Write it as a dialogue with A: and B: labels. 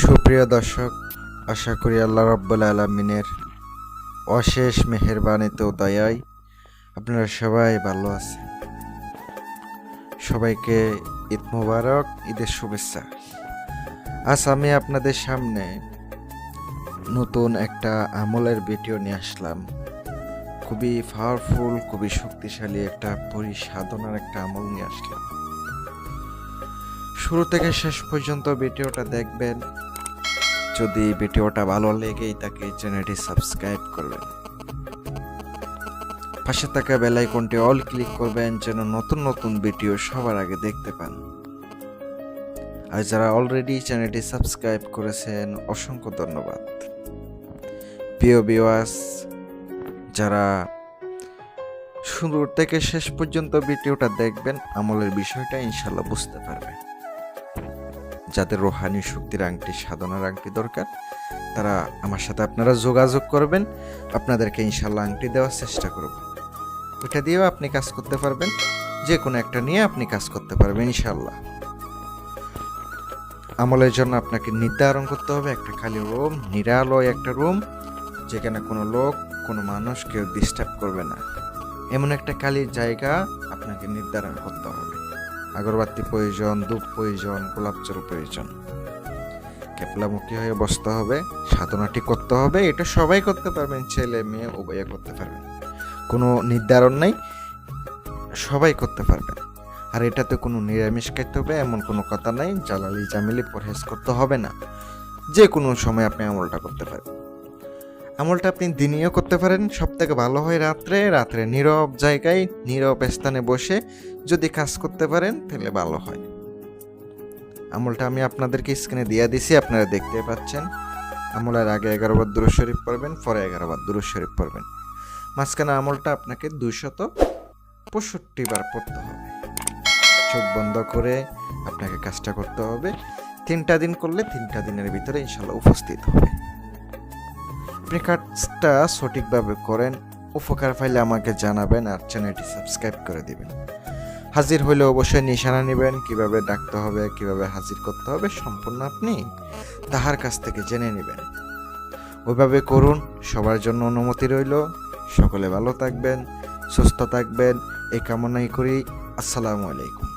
A: সুপ্রিয় দর্শক, আশা করি আল্লাহ রাব্বুল আলামিনের অশেষ মেহেরবানিতে ও দয়ায় আপনারা সবাই ভালো আছেন। সবাইকে ঈদ মোবারক, ঈদের শুভেচ্ছা। আজ আমি আপনাদের সামনে নতুন একটা আমলের ভিডিও নিয়ে আসলাম। খুবই পাওয়ারফুল, খুবই শক্তিশালী একটা পরিসাধনার একটা আমল নিয়ে আসলাম। শুরু থেকে শেষ পর্যন্ত ভিডিওটা দেখবেন। যদি ভিডিওটা ভালো লেগেই থাকে চ্যানেলটি সাবস্ক্রাইব করবেন, পাশে থাকা বেল আইকনটি অল ক্লিক করবেন যেন নতুন নতুন ভিডিও সবার আগে দেখতে পান। আর যারা অলরেডি চ্যানেলটি সাবস্ক্রাইব করেছেন অসংখ্য ধন্যবাদ। প্রিয় ভিউয়ার্স, যারা শুরু থেকে শেষ পর্যন্ত ভিডিওটা দেখবেন আমলের বিষয়টা ইনশাল্লাহ বুঝতে পারবেন। যাদের রোহানি শক্তির আংটি, সাধনার আংটি দরকার, তারা আমার সাথে আপনারা যোগাযোগ করবেন। আপনাদেরকে ইনশাল্লাহ আংটি দেওয়ার চেষ্টা করব। ওইটা দিয়েও আপনি কাজ করতে পারবেন, যে কোনো একটা নিয়ে আপনি কাজ করতে পারবেন ইনশাল্লাহ। আমলের জন্য আপনাকে নির্ধারণ করতে হবে একটা খালি রুম, নিরালয় একটা রুম, যেখানে কোনো লোক, কোনো মানুষ কেউ ডিস্টার্ব করবে না, এমন একটা খালি জায়গা আপনাকে নির্ধারণ করতে হবে। আগরবাতি প্রয়োজন, ধূপ প্রয়োজন, গোলাপ জল প্রয়োজন। কেপলামুখী হয়ে বসতে হবে, সাধনাটি করতে হবে। এটা সবাই করতে পারবেন, ছেলে মেয়ে উভয়ে করতে পারবেন, কোনো নির্ধারণ নেই, সবাই করতে পারবেন। আর এটাতে কোনো নিরামিষ খাইতে হবে এমন কোনো কথা নাই, জালালি জামিলি পরহেজ করতে হবে না। যে কোনো সময় আপনি আমলটা করতে পারবেন। আমলটা আপনি দিনেও করতে পারেন, সব থেকে ভালো হয় রাত্রে নীরব জায়গায়, নীরব স্থানে বসে যদি কাজ করতে পারেন তাহলে ভালো হয়। আমলটা আমি আপনাদেরকে স্ক্রিনে দিয়ে দিছি, আপনারা দেখতে পাচ্ছেন। আমলের আগে 11 বার দুরূদ শরীফ পড়বেন, পরে 11 বার দুরূদ শরীফ পড়বেন। মাঝখানে আমলটা আপনাকে 265 বার পড়তে হবে। চোখ বন্ধ করে আপনাকে কাজটা করতে হবে। 3টা দিন করলে 3টা দিনের ভিতরে ইনশাল্লাহ উপস্থিত হবে। আপনি কাজটা সঠিকভাবে করেন, উপকার পাইলে আমাকে জানাবেন আর চ্যানেলটি সাবস্ক্রাইব করে দিবেন। হাজির হইলে অবশ্যই নিশানা নেবেন, কিভাবে ডাকতে হবে, কিভাবে হাজির করতে হবে, সম্পূর্ণ আপনি তাহার কাছ থেকে জেনে নেবেন। ওইভাবে করুন। সবার জন্য অনুমতি রইল। সকলে ভালো থাকবেন, সুস্থ থাকবেন এই কামনাই করি। আসসালামু আলাইকুম।